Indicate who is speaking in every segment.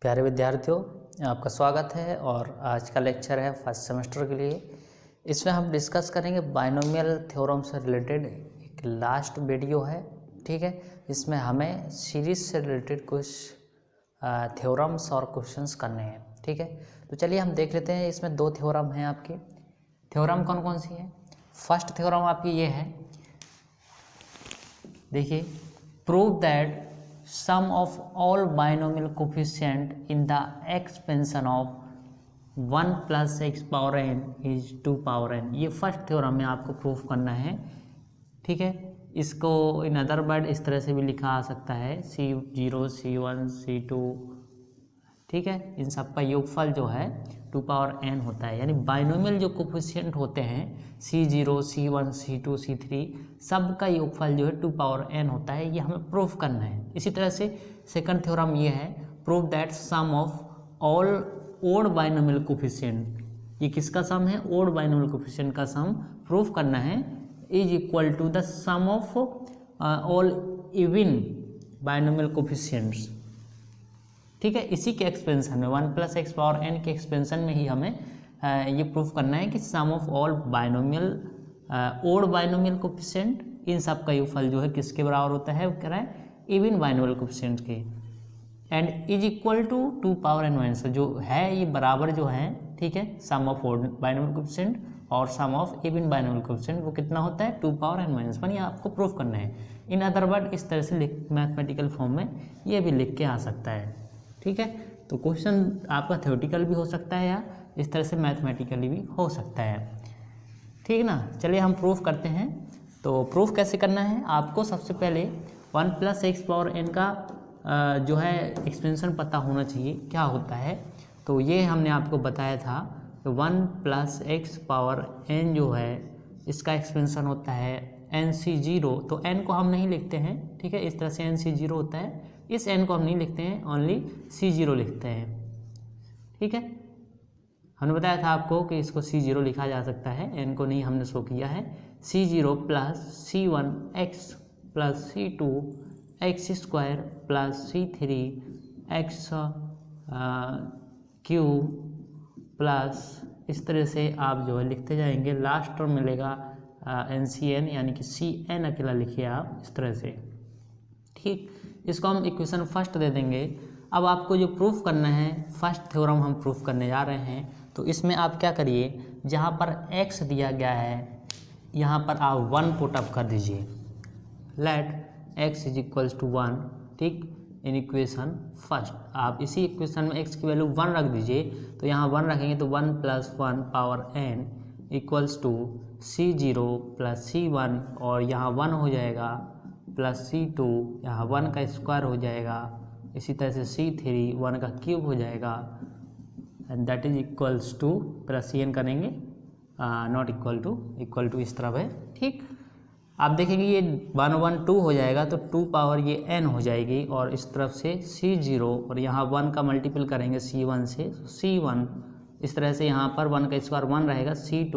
Speaker 1: प्यारे विद्यार्थियों, आपका स्वागत है और आज का लेक्चर है फर्स्ट सेमेस्टर के लिए। इसमें हम डिस्कस करेंगे बाइनोमियल थ्योरम से रिलेटेड एक लास्ट वीडियो है। ठीक है, इसमें हमें सीरीज से रिलेटेड कुछ थ्योरम्स और क्वेश्चंस करने हैं। ठीक है, तो चलिए हम देख लेते हैं। इसमें दो थ्योरम हैं आपके। थ्योरम कौन कौन सी है? फर्स्ट थ्योरम आपकी ये है, देखिए, prove that sum of all binomial coefficient in the expansion of 1 plus x power n is 2 power n। ये फर्स्ट थ्योरम में आपको प्रूफ करना है। ठीक है, इसको इन अदर वर्ड इस तरह से भी लिखा आ सकता है, C0 C1 C2। ठीक है, इन सब का योगफल जो है 2 पावर n होता है। यानी बाइनोमियल जो कोफिशिएंट होते हैं C0 C1 C2 C3 सब का योगफल जो है 2 पावर n होता है। ये हमें प्रूफ करना है। इसी तरह से सेकंड थ्योरम ये है, prove that sum of all odd binomial coefficient. ये किसका सम है? ओड बाइनोमियल कोफिशिएंट का सम प्रूफ करना है is equal to the sum of all even binomial coefficients. ठीक है, इसी के एक्सपेंशन में 1 प्लस एक्स पावर n के एक्सपेंशन में ही हमें ये प्रूफ करना है कि sum of all binomial odd binomial coefficient इन सब का योगफल जो है किसके बराबर होता है? वो कह रहा है इवन बाइनोमियल कोफिशिएंट के। And is equal to 2 power n minus, जो है ये बराबर जो है। ठीक है, sum of odd binomial coefficient और sum of even binomial coefficient वो कितना होता है? 2 पावर n माइनस 1। ये आपको प्रूफ करना है। इन अदर वर्ड इस तरह से मैथमेटिकल फॉर्म में ये भी लिख के आ सकता है। ठीक है, तो क्वेश्चन आपका थ्योरेटिकल भी हो सकता है या इस तरह से मैथमेटिकली भी हो सकता है। ठीक ना, चलिए हम प्रूफ करते हैं। तो प्रूफ कैसे करना है? आपको सबसे पहले 1 प्लस एक्स पावर n का जो है एक्सपेंशन पता होना चाहिए क्या होता है। तो ये हमने आपको बताया था कि 1 प्लस एक्स पावर n जो है इसका एक्सपेंशन होता है nc0। तो n को हम नहीं लिखते हैं। ठीक है, इस तरह से nc0 होता है। इस n को हम नहीं लिखते हैं, ओनली c0 लिखते हैं। ठीक है, हमने बताया था आपको कि इसको c0 लिखा जा सकता है, n को नहीं हमने शो किया है। c0 plus c1 x plus c2 x square plus c3 x cube plus इस तरह से आप जो है लिखते जाएंगे। लास्ट टर्म मिलेगा ncn, यानी कि cn अकेला लिखिए आप इस तरह से। ठीक, इसको हम इक्वेशन फर्स्ट दे देंगे। अब आपको जो प्रूफ करना है, फर्स्ट थ्योरम हम प्रूफ करने जा रहे हैं। तो इसमें आप क्या करिए, जहाँ पर x दिया गया है यहाँ पर आप 1 पुट अप कर दीजिए। Let x is equals to 1। ठीक, इन इक्वेशन फर्स्ट आप इसी इक्वेशन में x की वैल्यू 1 रख दीजिए। तो यहाँ 1 रखेंगे तो 1 plus 1 power n equals to c0 plus c1 और यहाँ 1 हो जाएगा प्लस c2, यहाँ 1 का स्क्वायर हो जाएगा। इसी तरह से c3 1 का क्यूब हो जाएगा and that is equals two plus cn करेंगे नॉट इक्वल टू इस तरफ है। ठीक, आप देखेंगे ये 1 1 2 हो जाएगा तो 2 पावर ये n हो जाएगी और इस तरफ से c0 और यहाँ 1 का मल्टीपल करेंगे c1 से c1। इस तरह से यहाँ पर 1 का स्क्वायर 1 रहेगा c2।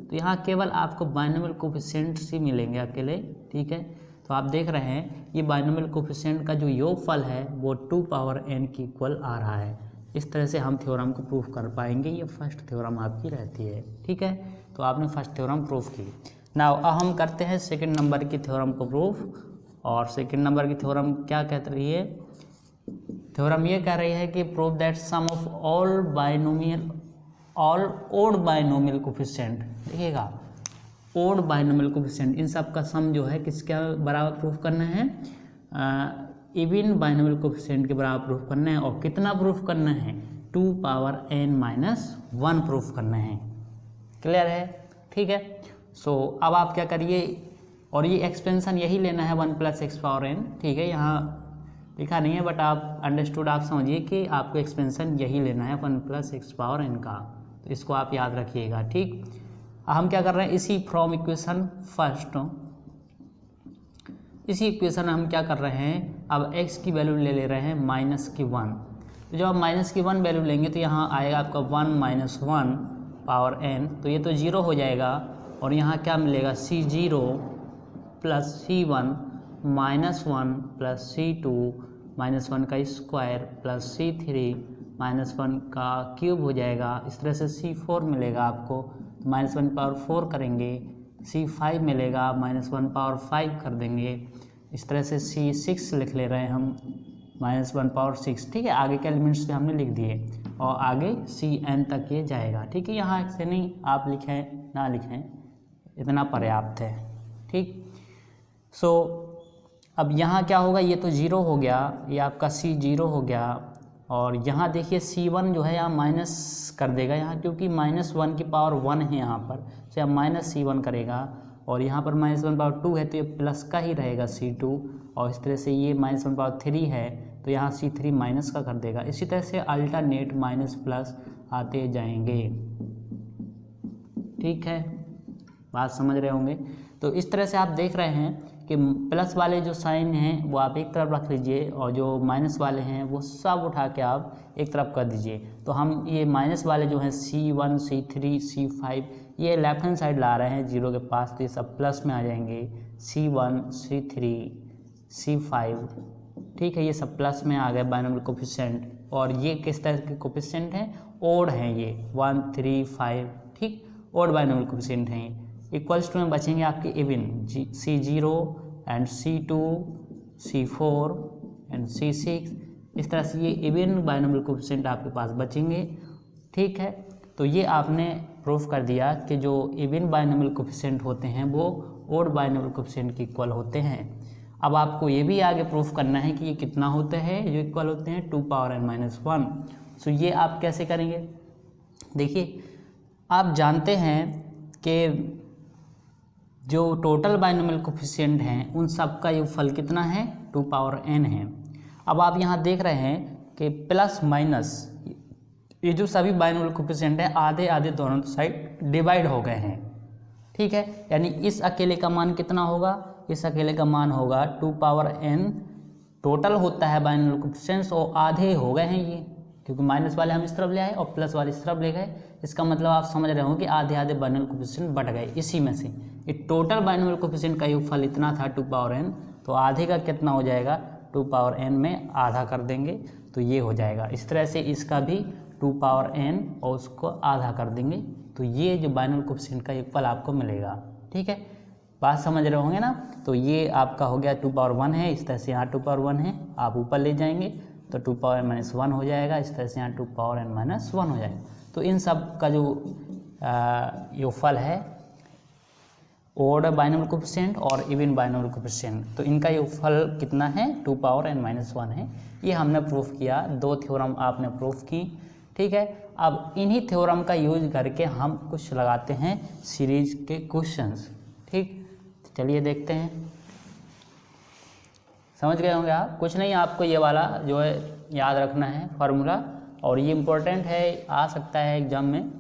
Speaker 1: तो यहाँ केवल आपको बाइनोमियल कोफिशिएंट्स ही मिलेंगे अकेले। ठीक है, तो आप देख रहे हैं ये बाइनोमियल कोफिशिएंट का जो योगफल है वो 2 पावर n की इक्वल आ रहा है। इस तरह से हम थ्योरम को प्रूफ कर पाएंगे। ये फर्स्ट थ्योरम आपकी रहती है। ठीक है, तो आपने फर्स्ट थ्योरम प्रूफ की। नाउ अब हम करते हैं सेकंड नंबर की थ्योरम को प्रूफ। और सेकंड नंबर की थ्योरम क्या कहती रही है? थ्योरम ये कह रही है कि prove that sum of all odd binomial coefficient. देखिएगा, ओड बाइनोमियल कोफिशिएंट इन सब का सम जो है किसके बराबर प्रूफ करना है? इवन बाइनोमियल कोफिशिएंट के बराबर प्रूफ करना है। और कितना प्रूफ करना है? 2 पावर n माइनस 1 प्रूफ करना है। क्लियर है? ठीक है, सो अब आप क्या करिए, और ये एक्सपेंशन यही लेना है 1 प्लस एक्स पावर n। ठीक है, यहाँ लिखा नहीं है बट आप अंडरस्टूड, आप समझिए कि आपको एक्सपेंशन यही लेना है 1 प्लस एक्स पावर n का। तो इसको आप याद रखिएगा। ठीक, हम क्या कर रहे हैं, इसी फ्रॉम इक्वेशन फर्स्ट, इसी इक्वेशन में हम क्या कर रहे हैं, अब x की वैल्यू ले रहे हैं -1। तो जब आप -1 वैल्यू लेंगे तो यहाँ आएगा आपका 1 माइनस 1 पावर n। तो ये तो 0 हो जाएगा और यहाँ क्या मिलेगा, c0 plus c1 -1 plus c2 -1 का स्क्वायर प्लस C3 -1 का क्यूब हो जाएगा। इस तरह से C4 मिलेगा आपको, तो -1 पावर 4 करेंगे। C5 मिलेगा, -1 पावर 5 कर देंगे। इस तरह से C6 लिख ले रहे हैं हम, -1 पावर 6। ठीक है, आगे के एलिमेंट्स पे हमने लिख दिए और आगे Cn तक ये जाएगा। ठीक है, यहाँ से नहीं आप लिखें ना लिखें, इतना पर्याप्त है। ठीक, सो अब यहाँ क्या होगा, ये तो 0 हो गया, ये आपका C0 हो गया। और यहाँ देखिए C1 जो है यहाँ माइनस कर देगा यहाँ, क्योंकि -1 की पावर 1 है यहाँ पर, तो यहाँ -C1 करेगा। और यहाँ पर -1 पावर 2 है तो ये प्लस का ही रहेगा C2। और इस तरह से ये -1 पावर 3 है तो यहाँ C3 माइनस का कर देगा। इसी तरह से अल्टरनेट माइनस प्लस आते जाएंगे। ठीक है, बात समझ रहे होंगे। तो इस तरह से आप देख रहे हैं कि प्लस वाले जो साइन हैं वो आप एक तरफ रख लीजिए और जो माइनस वाले हैं वो सब उठा के आप एक तरफ कर दीजिए। तो हम ये माइनस वाले जो हैं C1 C3 C5 ये लेफ्ट हैंड साइड ला रहे हैं 0 के पास, तो ये सब प्लस में आ जाएंगे। C1 C3 C5, ठीक है, ये सब प्लस में आ गए बाइनोमियल कोफिशिएंट। और ये किस तरह के कोफिशिएंट हैं, ओड हैं ये 1 3 5। ठीक, ओड बाइनोमियल कोफिशिएंट हैं ये। इक्वल्स टू में बचेंगे आपके even C0 and C2 C4 and C6। इस तरह से ये इवन बाइनोमियल कोफिशिएंट आपके पास बचेंगे। ठीक है, तो ये आपने प्रूफ कर दिया कि जो इवन बाइनोमियल कोफिशिएंट होते हैं वो ओड बाइनोमियल कोफिशिएंट के इक्वल होते हैं। अब आपको ये भी आगे प्रूफ करना है कि ये कितना होते हैं, जो इक्वल होते हैं 2 पावर n माइनस 1। सो ये आप कैसे करेंगे, देखिए आप जानते हैं कि जो टोटल बाइनोमियल कोफिशिएंट हैं उन सब का योगफल कितना है, 2 पावर n है। अब आप यहाँ देख रहे हैं कि प्लस माइनस ये जो सभी बाइनोमियल कोफिशिएंट है आधे आधे दोनों साइड डिवाइड हो गए हैं। ठीक है, यानी इस अकेले का मान कितना होगा, इस अकेले का मान होगा 2 पावर n टोटल होता है बाइनोमियल कोफिशिएंट्स, और आधे हो गए हैं ये, क्योंकि माइनस वाले हम इस तरफ ले आए और प्लस वाले इस तरफ ले गए। इसका मतलब आप समझ रहे हो कि आधे आधे बाइनोमियल कोफिशिएंट बढ़ गए इसी में से। ये टोटल बाइनोमियल कोफिशिएंट का योगफल इतना था 2 पावर n, तो आधे का कितना हो जाएगा, 2 पावर n में आधा कर देंगे तो ये हो जाएगा। इस तरह से इसका भी 2 पावर n और उसको आधा कर देंगे तो ये जो बाइनोमियल कोफिशिएंट का योगफल आपको मिलेगा। ठीक है, बात समझ रहे होंगे ना। तो ये आपका हो गया 2 पावर 1 है, इस तरह से यहाँ 2 पावर 1 है, आप ऊपर ले जाएंगे तो 2 पावर n माइनस 1 हो जाएगा। इस तरह से यहाँ 2 पावर n माइनस 1 हो जाएगा। तो इन सब का जो योगफल है ओड बाइनोमियल कोफिशिएंट और इवन बाइनोमियल कोफिशिएंट, तो इनका योगफल कितना है, 2 पावर n माइनस 1 है। ये हमने प्रूफ किया, 2 थ्योरम आपने प्रूफ की। ठीक है, अब इन्हीं थ्योरम का यूज करके हम कुछ लगाते हैं सीरीज के क्वेश्चंस। ठीक, चलिए देखते हैं। समझ गए होंगे आप, कुछ नहीं आपको ये वाला जो है याद रखना है फार्मूला, और ये इम्पोर्टेंट है, आ सकता है एग्जाम में।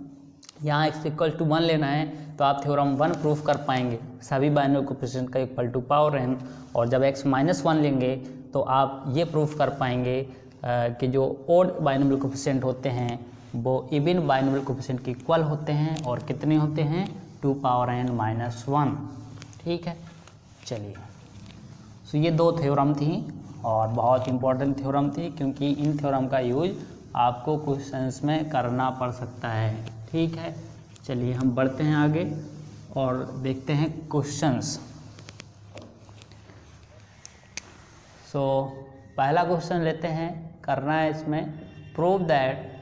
Speaker 1: यहाँ x=1 लेना है तो आप थ्योरम 1 प्रूफ कर पाएंगे, सभी बाइनोमियल कोफिशिएंट का इक्वल 2 पावर n। और जब x-1 लेंगे तो आप ये प्रूफ कर पाएंगे कि जो ओड बाइनोमियल कोफिशिएंट होते हैं वो इवन बाइनोमियल कोफिशिएंट के इक्वल होते हैं, और कितने होते हैं, 2 पावर n माइनस 1। ठीक है, चलिए। सो ये 2 थ्योरम थी और बहुत इंपॉर्टेंट थ्योरम थी, क्योंकि इन थ्योरम का यूज आपको क्वेश्चंस में करना पड़ सकता है। ठीक है, चलिए हम बढ़ते हैं आगे और देखते हैं क्वेश्चंस। सो पहला क्वेश्चन लेते हैं, करना है इसमें prove that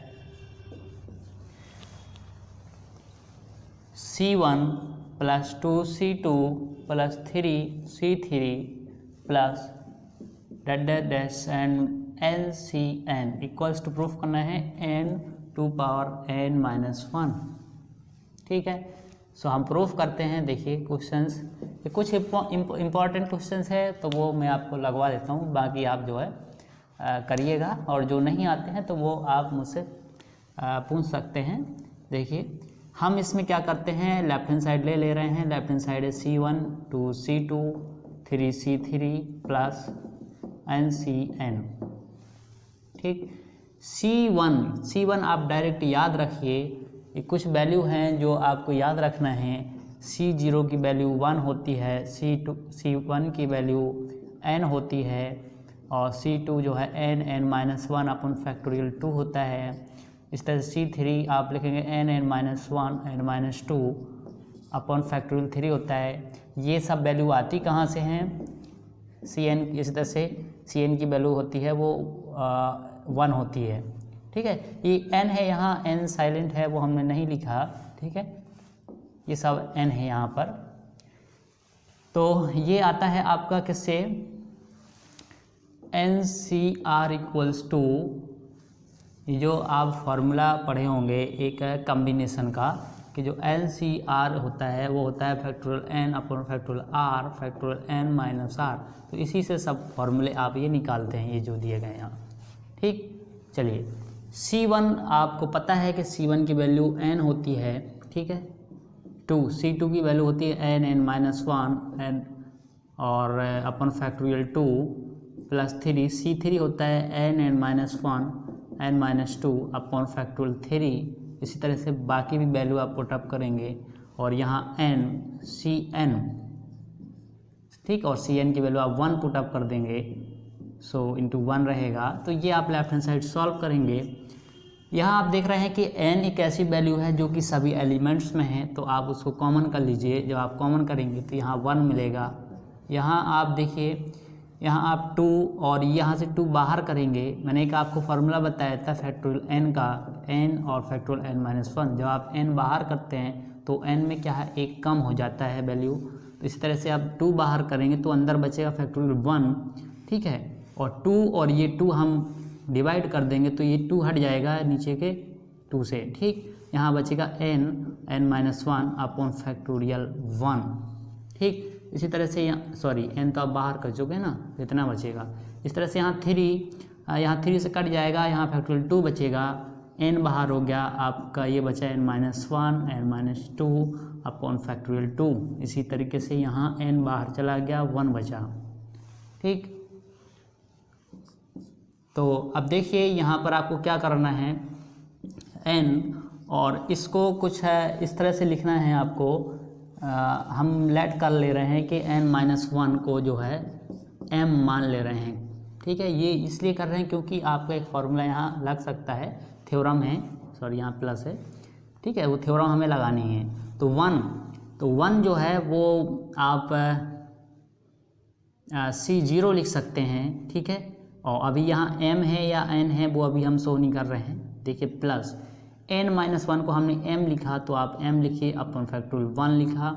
Speaker 1: C1 plus 2C2 plus 3C3 plus dash and NCN equals to proof करना है n 2 पावर n माइनस 1। ठीक है, सो हम प्रूफ करते हैं। देखिए क्वेश्चंस, ये कुछ इम्पॉर्टेंट क्वेश्चंस है तो वो मैं आपको लगवा देता हूँ, बाकी आप जो है करिएगा, और जो नहीं आते हैं तो वो आप मुझसे पूछ सकते हैं। देखिए हम इसमें क्या करते हैं, लेफ्ट हैंड साइड ले रहे हैं। लेफ्ट हैंड साइड है C1 2C2 3C3 plus NCN। ठीक, C1 आप डायरेक्ट याद रखिए, ये कुछ वैल्यू हैं जो आपको याद रखना है। C0 की वैल्यू 1 होती है, C1 की वैल्यू n होती है, और C2 जो है n अपॉन फैक्टोरियल 2 होता है। इस तरह से C3 आप लिखेंगे n-1 अपॉन फैक्टोरियल 3 होता है। ये सब वैल्यू आती कहाँ से हैं? Cn, इस तरह से Cn की वैल्यू होती है वो 1 होती है, ठीक है। ये n है, यहाँ n साइलेंट है वो हमने नहीं लिखा, ठीक है, ये सब n है यहाँ पर। तो ये आता है आपका किससे? NCr इक्वल्स टू, जो आप फॉर्मूला पढ़े होंगे एक कम्बिनेशन का, कि जो NCr होता है वो होता है factorial n upon factorial r factorial n minus r। तो इसी से सब फॉर्मूले आप ये निकालते हैं, ये जो दिए गए हैं यहाँ, ठीक। चलिए C1 आपको पता है कि C1 की वैल्यू n होती है, ठीक है। C2 की वैल्यू होती है n और अपन फैक्टोरियल 2 प्लस 3। C3 होता है n-1 अपॉन फैक्टोरियल 3। इसी तरह से बाकी भी वैल्यू आप पुटअप करेंगे और यहाँ Cn, ठीक, और Cn की वैल्यू आप 1 पुटअप कर देंगे, सो इंटू 1 रहेगा। तो ये आप लेफ्ट हैंड साइड सॉल्व करेंगे। यहाँ आप देख रहे हैं कि n एक ऐसी वैल्यू है जो कि सभी एलिमेंट्स में है, तो आप उसको कॉमन कर लीजिए। जब आप कॉमन करेंगे तो यहाँ 1 मिलेगा। यहाँ आप देखिए, यहाँ आप 2 और यहाँ से 2 बाहर करेंगे। मैंने एक आपको फार्मूला बताया था फैक्टोरियल n का, n और फैक्टोरियल n-1। जब आप n बाहर करते हैं तो n में क्या है, एक कम हो जाता है वैल्यू। तो इस तरह से आप 2 बाहर करेंगे तो अंदर बचेगा फैक्टोरियल 1, ठीक है। और 2 और ये 2 हम डिवाइड कर देंगे तो ये 2 हट जाएगा नीचे के 2 से, ठीक। यहाँ बचेगा n-1 अपॉन फैक्टोरियल 1, ठीक। इसी तरह से यहाँ n तो आप बाहर कर चुके हैं ना, तो इतना बचेगा। इस तरह से यहाँ 3 से कट जाएगा, यहाँ फैक्टोरियल 2 बचेगा, n बाहर हो गया आपका, ये बचा n-1 अपॉन फैक्टोरियल 2। इसी तरीके से यहाँ n बाहर चला गया, 1 बचा, ठीक। तो अब देखिए यहाँ पर आपको क्या करना है, n और इसको कुछ है इस तरह से लिखना है आपको। हम लेट कर ले रहे हैं कि n-1 को जो है m मान ले रहे हैं, ठीक है। ये इसलिए कर रहे हैं क्योंकि आपका एक फॉर्मूला यहाँ लग सकता है, थ्योरम है, यहाँ प्लस है, ठीक है, वो थ्योरम हमें लगानी है। तो 1 जो है वो आप C0 लिख सकते हैं, ठीक है। और अभी यहाँ m है या n है वो अभी हम शो नहीं कर रहे हैं। देखिए प्लस n-1 को हमने m लिखा तो आप m लिखिए, अपन फैक्टोरियल 1 लिखा,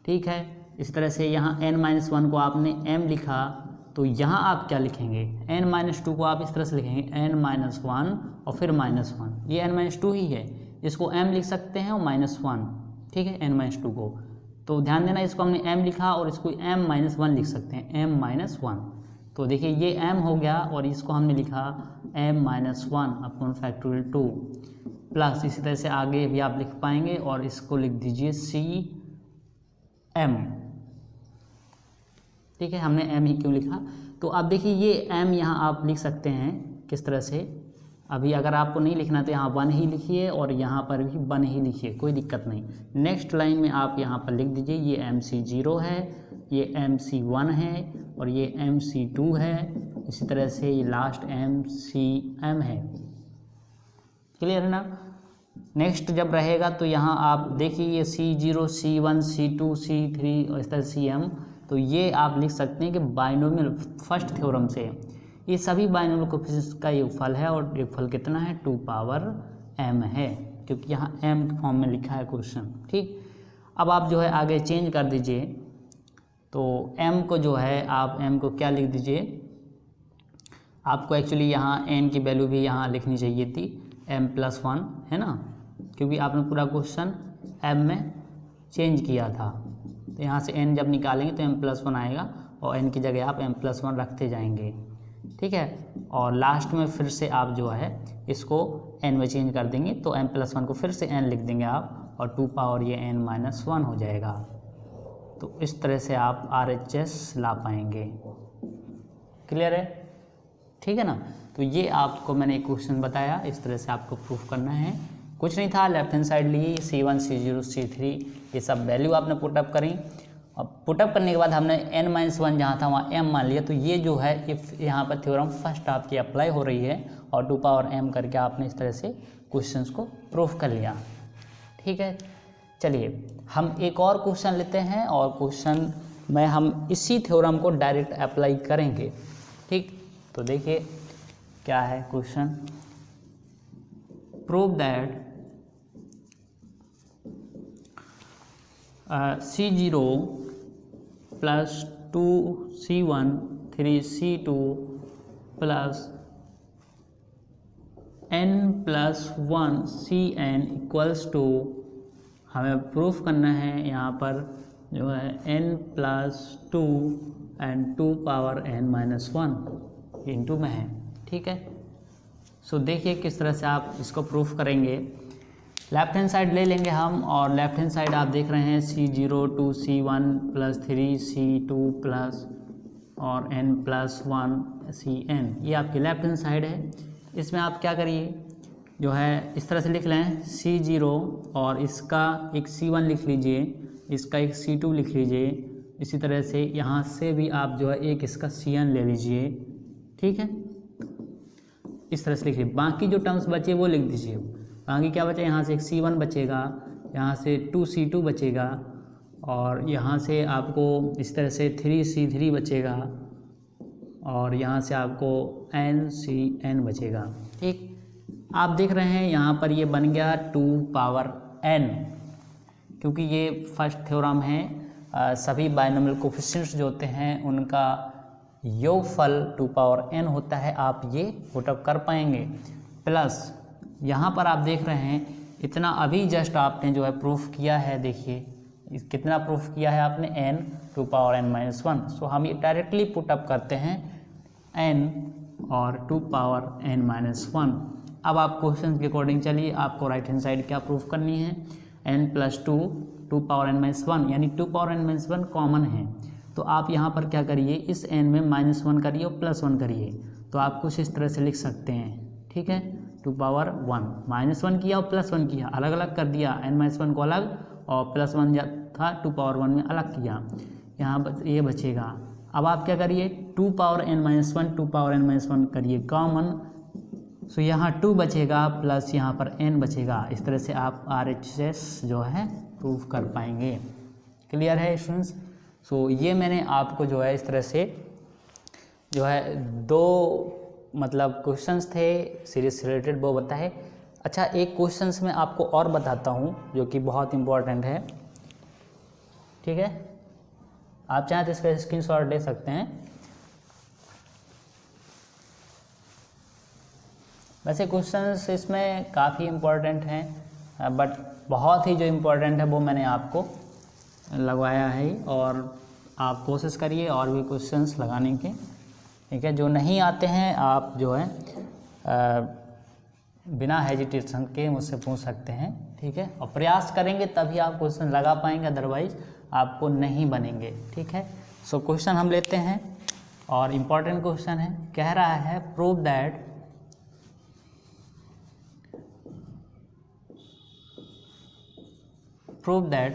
Speaker 1: ठीक है। इस तरह से यहाँ n-1 को आपने m लिखा तो यहाँ आप क्या लिखेंगे, n-2 को आप इस तरह से लिखेंगे n-1 और फिर -1। ये n-2 ही है, इसको m लिख सकते हैं और -1, ठीक है, n-2 को। तो ध्यान देना, इसको हमने m लिखा और इसको m-1 लिख सकते हैं, m-1। तो देखिए ये m हो गया और इसको हमने लिखा m-1 अपॉन फैक्टोरियल 2 प्लस, इसी तरह से आगे भी आप लिख पाएंगे और इसको लिख दीजिए Cm, ठीक है। हमने m ही क्यों लिखा, तो अब देखिए ये m यहाँ आप लिख सकते हैं किस तरह से। अभी अगर आपको नहीं लिखना तो यहाँ 1 ही लिखिए और यहाँ पर भी 1 ही लिखिए, कोई दिक्कत नहीं। नेक्स्ट लाइन में आप यहाँ पर लिख दीजिए ये MC0 है, ये MC1 है और ये MC2 है। इसी तरह से ये लास्ट MCM है, क्लियर है ना। नेक्स्ट जब रहेगा तो यहाँ आप देखिए ये C0, C1, C2, C3 और इस तरह CM। तो ये आप लिख सकते हैं कि बाइनोमियल फर्स्ट थ्योरम से ये सभी बाइनोमियल कोएफिशिएंट्स का योगफल है और योगफल कितना है, 2 पावर m है, क्योंकि यहाँ m फॉर्म में लिखा है क्वेश्चन, ठीक। अब आप जो है आगे चेंज कर दीजिए, तो m को जो है आप m को क्या लिख दीजिए, आपको एक्चुअली यहाँ n की वैल्यू भी यहाँ लिखनी चाहिए थी, m+1 है ना, क्योंकि आपने पूरा क्वेश्चन m में चेंज किया था। तो यहाँ से n जब निकालेंगे तो m+1 आएगा और n की जगह आप m+1 रखते जाएंगे, ठीक है। और लास्ट में फिर से आप जो है इसको n में चेंज कर देंगे तो m+1 को फिर से n लिख देंगे आप और 2 पावर ये n-1 हो जाएगा। तो इस तरह से आप RHS ला पाएंगे, क्लियर है, ठीक है ना। तो ये आपको मैंने एक क्वेश्चन बताया, इस तरह से आपको प्रूफ करना है, कुछ नहीं था। लेफ्ट हैंड साइड लिए C1, C0, C3 ये सब वैल्यू आपने पुटअप करी अब पुटअप करने के बाद हमने n-1 जहाँ था वहाँ m मान लिया, तो ये जो है इफ यहाँ पर थ्योरम फर्स्ट आपकी अप्लाई हो रही है और 2 पावर m करके आपने इस तरह से क्वेश्चंस को प्रूफ कर लिया। ठीक है, चलिए हम एक और क्वेश्चन लेते हैं और क्वेश्चन में हम इसी थ्योरम को डायरेक्ट अप्लाई करेंगे। ठीक, तो देखिए क्या है question. Prove that C0 plus 2C1 3C2 plus n plus 1 Cn equals to, हमें प्रूफ करना है यहाँ पर जो है n plus 2 and 2 power n-1 into में है। ठीक है, सो देखिए किस तरह से आप इसको प्रूफ करेंगे। लेफ्ट हैंड साइड ले लेंगे हम, और लेफ्ट हैंड साइड आप देख रहे हैं C0 2C1 plus 3C2 plus और n प्लस 1 Cn, ये आपकी लेफ्ट हैंड साइड है। इसमें आप क्या करिए, जो है इस तरह से लिख लें C0 और इसका एक C1 लिख लीजिए, इसका एक C2 लिख लीजिए, इसी तरह से यहाँ से भी आप जो है एक इसका Cn ले लीजिए। ठीक है, इस तरह से लिखिए। बाकी जो टर्म्स बचे वो लिख दीजिए। बाकी क्या बचे, यहाँ से एक C1 बचेगा, यहाँ से 2C2 बचेगा, और यहाँ से आपको इस तरह से 3C3 बचेगा, और यहाँ से आपको NCn बचेगा। ठीक, आप देख रहे हैं यहाँ पर ये बन गया 2 पावर n, क्योंकि ये फर्स्ट थ्योरम है। सभी बाइनोमियल कोफिशिएंट्स जो होते हैं उनका योगफल 2 पावर n होता है, आप ये पुटअप कर पाएंगे। प्लस यहाँ पर आप देख रहे हैं इतना अभी जस्ट आपने जो है प्रूफ किया है, देखिए कितना प्रूफ किया है आपने, n 2 पावर n-1। सो हम ये डायरेक्टली पुटअप करते हैं n और 2 पावर n-1। अब आप क्वेश्चन के अकॉर्डिंग चलिए, आपको राइट हैंड साइड क्या प्रूफ करनी है, n प्लस 2 पावर n-1, यानी 2 पावर n-1 कॉमन है। तो आप यहाँ पर क्या करिए, इस n में -1 करिए और +1 करिए, तो आप कुछ इस तरह से लिख सकते हैं। ठीक है, 2 पावर 1 -1 किया और +1 किया, अलग अलग कर दिया, n-1 को अलग और +1 था 2 पावर 1 में अलग किया, यहाँ ये बचेगा। अब आप क्या करिए, 2 पावर n-1 2 पावर n-1 करिए कॉमन, सो यहाँ 2 बचेगा प्लस यहाँ पर n बचेगा। इस तरह से आप RHS जो है प्रूफ कर पाएंगे। क्लियर है स्टूडेंट्स? सो ये मैंने आपको जो है इस तरह से जो है 2 मतलब क्वेश्चंस थे सीरीज से रिलेटेड वो बताए। अच्छा, एक क्वेश्चंस में आपको और बताता हूँ जो कि बहुत इम्पोर्टेंट है। ठीक है, आप चाहें तो इसका स्क्रीनशॉट ले सकते हैं। वैसे क्वेश्चंस इसमें काफ़ी इम्पोर्टेंट हैं, बट बहुत ही जो इम्पोर्टेंट है वो मैंने आपको लगवाया है, और आप कोशिश करिए और भी क्वेश्चंस लगाने के। ठीक है, जो नहीं आते हैं आप जो है बिना हेजिटेशन के मुझसे पूछ सकते हैं। ठीक है, और प्रयास करेंगे तभी आप क्वेश्चन लगा पाएंगे, अदरवाइज आपको नहीं बनेंगे। ठीक है, सो क्वेश्चन हम लेते हैं और इम्पॉर्टेंट क्वेश्चन है। कह रहा है prove that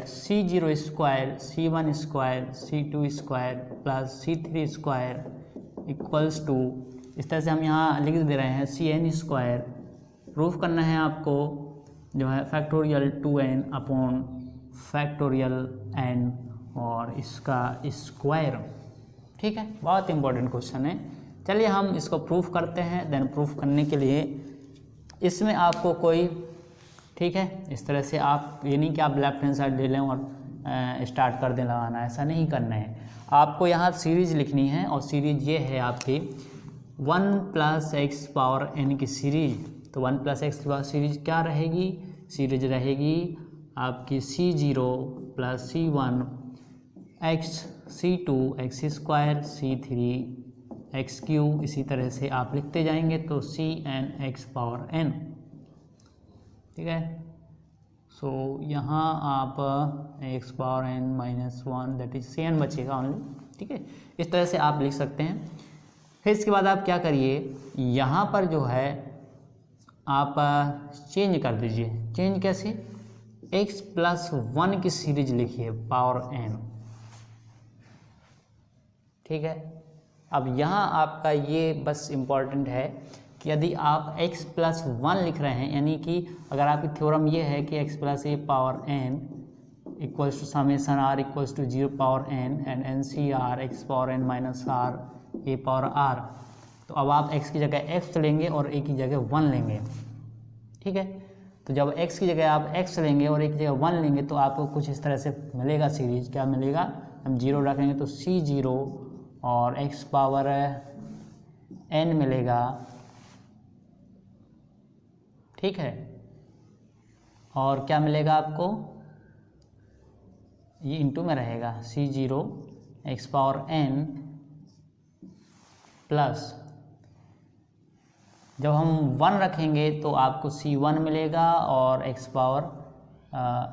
Speaker 1: C0 square C1 square C2 square plus C3 square equals to, इस तरह से हम यहाँ लिख दे रहे हैं Cn स्क्वायर। प्रूफ करना है आपको जो है factorial 2n upon factorial n और इसका स्क्वायर। ठीक है, बहुत इंपॉर्टेंट क्वेश्चन है। चलिए हम इसको प्रूफ करते हैं। देन प्रूफ करने के लिए इसमें आपको कोई, ठीक है, इस तरह से आप ये नहीं कि आप लेफ्ट हैंड साइड ले लें और स्टार्ट कर दें लगाना, ऐसा नहीं करना है। आपको यहाँ सीरीज लिखनी है, और सीरीज ये है आपकी 1 + x पावर n की सीरीज। तो 1 + x की पावर सीरीज क्या रहेगी, सीरीज रहेगी आपकी C0 + C1 x C2 x² C3 x³, इसी तरह से आप लिखते जाएंगे तो Cn x पावर n। ठीक है, सो यहाँ आप x power n-1 that is Cn बचेगा ओनली। ठीक है, इस तरह से आप लिख सकते हैं। फिर इसके बाद आप क्या करिए, यहाँ पर जो है आप चेंज कर दीजिए। चेंज कैसे, x + 1 की सीरीज लिखिए पावर n। ठीक है। अब यहाँ आपका ये बस इम्पॉर्टेंट है कि यदि आप x प्लस 1 लिख रहे हैं, यानी कि अगर आपकी थ्योरम ये है कि x plus A power n equals to summation r equals to 0 power n and N C R X power n minus R A power r, तो अब आप x की जगह x लेंगे और a की जगह 1 लेंगे, ठीक है। तो जब x की जगह आप x लेंगे और a की जगह 1 लेंगे तो आपको कुछ इस तरह से मिलेगा सीरीज। क्या मिलेगा, हम 0 रखेंगे तो c0 और x पावर n मिलेगा, ठीक है। और क्या मिलेगा आपको, ये इंटू में रहेगा c0 x power n plus जब हम 1 रखेंगे तो आपको c1 मिलेगा और x पावर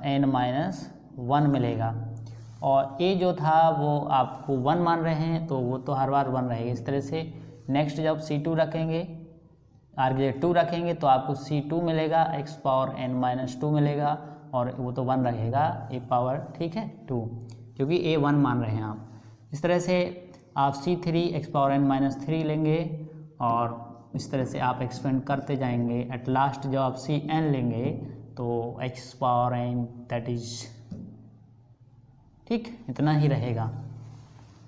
Speaker 1: n माइनस 1 मिलेगा। और a जो था वो आपको 1 मान रहे हैं तो वो तो हर बार 1 रहेगा इस तरह से। नेक्स्ट जब c2 रखेंगे, r की जगह 2 रखेंगे तो आपको c2 मिलेगा, x पावर n माइनस 2 मिलेगा और वो तो 1 रहेगा a पावर, ठीक है, 2, क्योंकि a 1 मान रहे हैं आप। इस तरह से आप c3 x power n minus 3 लेंगे और इस तरह से आप एक्सपेंड करते जाएंगे। एट लास्ट जब आप cn लेंगे तो x power n that is, ठीक, इतना ही रहेगा।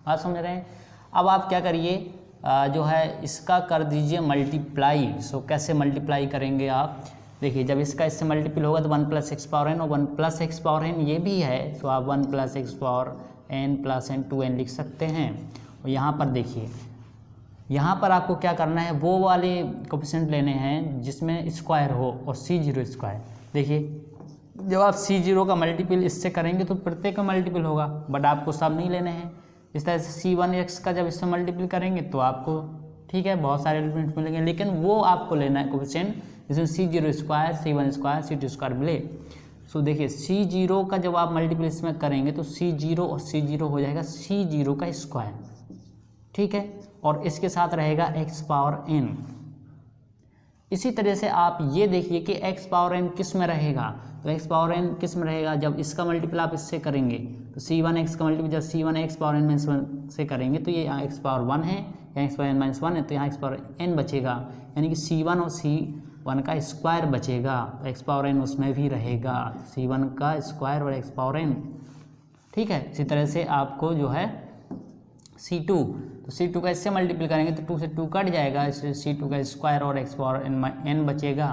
Speaker 1: बात समझ रहे हैं। अब आप क्या करिए, जो है इसका कर दीजिए मल्टीप्लाई। सो कैसे मल्टीप्लाई करेंगे आप, देखिए जब इसका इससे मल्टीपल होगा तो 1 प्लस एक्स पावर n और 1 प्लस एक्स पावर n ये भी है, तो आप 1 plus x power n plus n 2n लिख सकते हैं। और यहाँ पर देखिए, यहाँ पर आपको क्या करना है, वो वाले कोफिशिएंट लेने हैं जिसमें स्क्वायर हो और c0 स्क्वायर। देखिए जब आप c0 का मल्टीपल इससे करेंगे तो प्रत्येक का मल्टीपल होगा, बट आपको सब नहीं लेने हैं। इस तरह से c1x का जब इससे मल्टीपल करेंगे तो आपको, ठीक है, बहुत सारे एलिमेंट्स मिलेंगे, लेकिन वो आपको लेना है कोफिशिएंट जिसमें c0 square, c1 square, c2 square मिले। सो देखिए c0 का जब आप मल्टीपल इसमें करेंगे तो c0 और c0 हो जाएगा c0 का स्क्वायर, ठीक है, और इसके साथ रहेगा x पावर n। इसी तरह से आप ये देखिए कि x पावर n किस में रहेगा, तो x पावर n किस में रहेगा, जब इसका मल्टीपल आप इससे करेंगे तो c1x का मल्टीपल जब c1x पावर n माइनस से करेंगे तो ये यहाँ x पावर 1 है, यहाँ x पावर n माइनस 1 है, तो यहाँ x पावर n बचेगा, यानी कि c1 और c1 का स्क्वायर बचेगा, तो x पावर n उसमें भी रहेगा, c1 का स्क्वायर और x पावर n, ठीक है। इसी तरह से आपको जो है c2, तो c2 का इससे मल्टीपल करेंगे तो 2 से 2 कट जाएगा, इसलिए c2 का स्क्वायर और x पावर n बचेगा,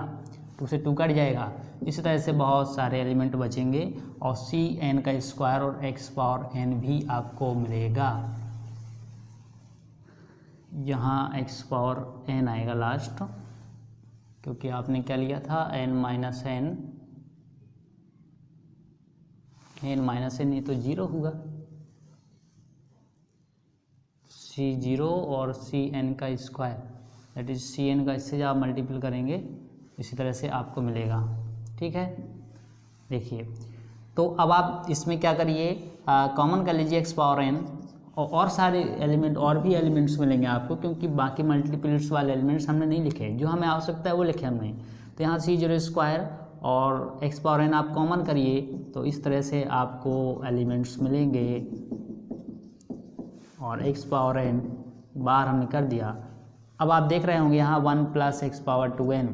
Speaker 1: 2 से 2 कट जाएगा। इसी तरह से बहुत सारे एलिमेंट बचेंगे और cn का स्क्वायर और x पावर n भी आपको मिलेगा। यहाँ x पावर n आएगा लास्ट, क्योंकि आपने क्या लिया था n माइनस n, ये तो 0 होगा, c0 और cn का स्क्वायर दैट इज cn का इससे जब आप मल्टीपल करेंगे इसी तरह से आपको मिलेगा, ठीक है। देखिए तो अब आप इसमें क्या करिए, कॉमन कर लीजिए x पावर n और सारे एलिमेंट, और भी एलिमेंट्स मिलेंगे आपको, क्योंकि बाकी मल्टीपल्स वाले एलिमेंट्स हमने नहीं लिखे, जो हमें आवश्यकता है वो लिखे हमने। तो यहाँ c0 स्क्वायर और x पावर n आप कॉमन करिए तो इस तरह से आपको एलिमेंट्स मिलेंगे और x पावर n बार हमने कर दिया। अब आप देख रहे होंगे यहाँ 1 प्लस एक्स पावर 2n।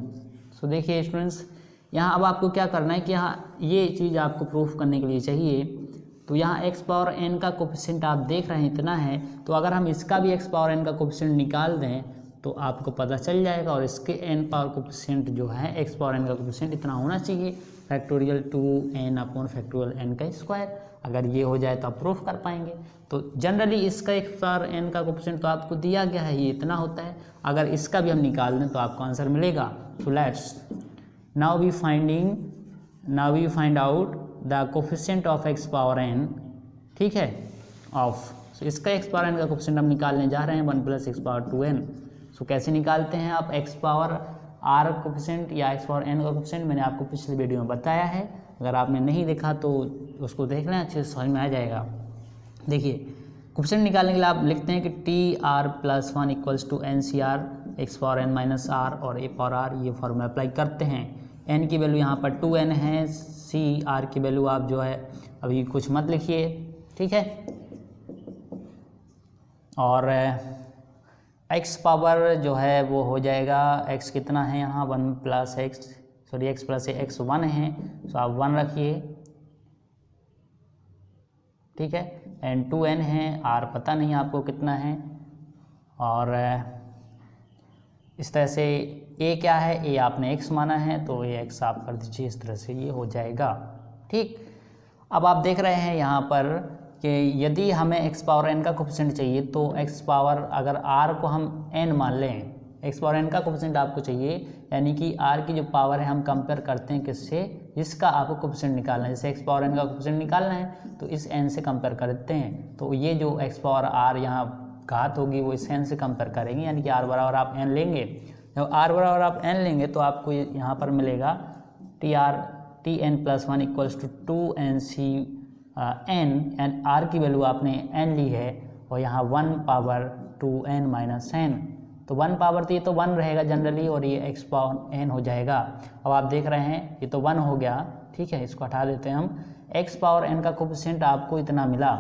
Speaker 1: सो देखिए स्टूडेंट्स, यहाँ अब आपको क्या करना है कि यहाँ ये चीज़ आपको प्रूफ करने के लिए चाहिए, तो यहाँ x पावर n का कोफिशिएंट आप देख रहे हैं इतना है, तो अगर हम इसका भी x पावर n का कोफिशिएंट निकाल दें तो आपको पता चल जाएगा, और इसके n पावर कोफिशिएंट जो है x पावर n का कोफिशिएंट इतना होना चाहिए, factorial 2n upon factorial n का स्क्वायर। अगर ये हो जाए तो आप प्रूफ कर पाएंगे। तो जनरली इसका x पावर n का कोफिशिएंट तो आपको दिया गया है, ये इतना होता है, अगर इसका भी हम निकाल दें तो आपको आंसर मिलेगा। So let's now we find out the coefficient of x power n, ठीक है, ऑफ इसका x पावर n का कोफिशिएंट हम निकालने जा रहे हैं 1 प्लस एक्स पावर 2n। सो कैसे निकालते हैं आप x पावर r कोफिशिएंट या x पावर n का कोफिशिएंट, मैंने आपको पिछले वीडियो में बताया है, अगर आपने नहीं देखा तो उसको देख लें, अच्छे से समझ में आ जाएगा। देखिए कोफिशिएंट निकालने के लिए आप लिखते हैं कि tr+1 equals to NCr x power n minus r और a पावर r, ये फॉर्मूला अप्लाई करते हैं। n की वैल्यू यहाँ पर 2n है, cr की वैल्यू आप जो है अभी कुछ मत लिखिए, ठीक है। और x पावर जो है वो हो जाएगा, x कितना है यहाँ 1 plus x, sorry x plus x 1 है, तो आप 1 रखिए, ठीक है। एंड 2n है, r पता नहीं आपको कितना है, और इस तरह से a क्या है, a आपने x माना है तो ये x आप कर दीजिए, इस तरह से ये हो जाएगा, ठीक। अब आप देख रहे हैं यहाँ पर कि यदि हमें x पावर n का कोफिशिएंट चाहिए तो x पावर अगर r को हम n मान लें, x पावर n का कोफिशिएंट आपको चाहिए, यानी कि r की जो पावर है हम कंपेयर करते हैं किससे, जिसका आपको कोफिशिएंट निकालना है। जैसे x पावर n का कोफिशिएंट निकालना है तो इस n से कंपेयर करते हैं, तो ये जो x पावर r यहाँ घात होगी वो इस n से कंपेयर करेंगे, यानी कि r बराबर आप n लेंगे। जब r बराबर आप n लेंगे तो आपको यहाँ पर मिलेगा tn plus 1 equals to 2nc n, and r की वैल्यू आपने n ली है, और यहाँ 1 पावर 2n माइनस n, तो 1 पावर तो ये तो 1 रहेगा जनरली, और ये x पावर n हो जाएगा। अब आप देख रहे हैं ये तो 1 हो गया, ठीक है, इसको हटा देते हैं हम। x पावर n का कोफिशिएंट आपको इतना मिला,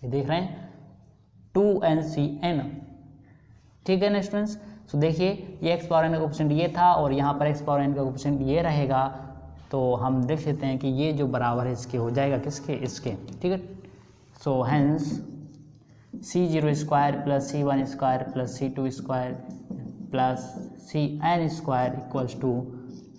Speaker 1: ये देख रहे हैं 2ncn, ठीक है ना स्टूडेंट्स। तो देखिए ये x पावर n का कोफिशिएंट ये था, और यहाँ पर x पावर n का कोफिशिएंट ये रहेगा, तो हम देख लेते हैं कि ये जो बराबर है इसके हो जाएगा, किसके, इसके, ठीक है। So hence c0 square plus c1 square plus c2 square plus cn square equals to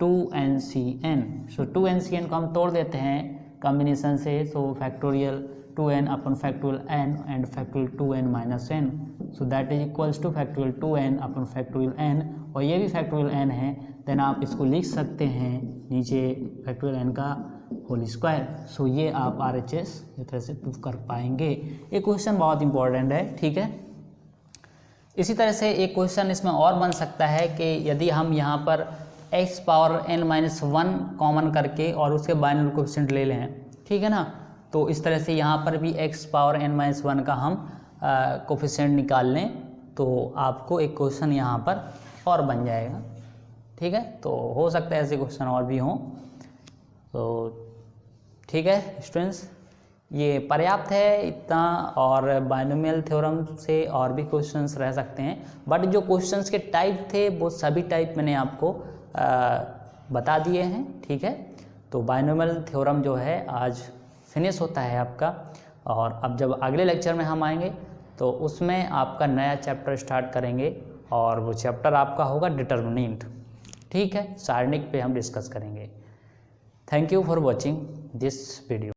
Speaker 1: 2ncn। So 2ncn को हम तोड़ देते हैं कॉम्बिनेशन से, so factorial 2n upon factorial n and factorial 2n minus n, so that is equals to factorial 2n upon factorial n, और ये भी factorial n है, देन आप इसको लिख सकते हैं नीचे फैक्टोरियल n का होल स्क्वायर। सो ये आप RHS इस तरह से प्रूव कर पाएंगे। ये क्वेश्चन बहुत इंपॉर्टेंट है, ठीक है। इसी तरह से एक क्वेश्चन इसमें और बन सकता है कि यदि हम यहाँ पर x power n minus 1 common करके और उसके बाइनरी कोफिशिएंट ले लें, ठीक है ना, तो इस तरह से यहाँ पर भी x पावर n माइनस 1 का हम कोफिशिएंट निकाल लें, तो आपको एक क्वेश्चन यहाँ पर और बन जाएगा, ठीक है। तो हो सकता है ऐसे क्वेश्चन और भी हों, तो ठीक है स्टूडेंट्स, ये पर्याप्त है इतना, और बाइनोमियल थ्योरम से और भी क्वेश्चंस रह सकते हैं, बट जो क्वेश्चंस के टाइप थे वो सभी टाइप मैंने आपको बता दिए हैं, ठीक है। तो बाइनोमियल थ्योरम जो है आज फिनिश होता है आपका, और अब जब अगले लेक्चर में हम आएंगे तो उसमें आपका नया चैप्टर स्टार्ट करेंगे, और वो चैप्टर आपका होगा डिटर्मिनेंट, ठीक है, सारणिक पे हम डिस्कस करेंगे। Thank you for watching this video.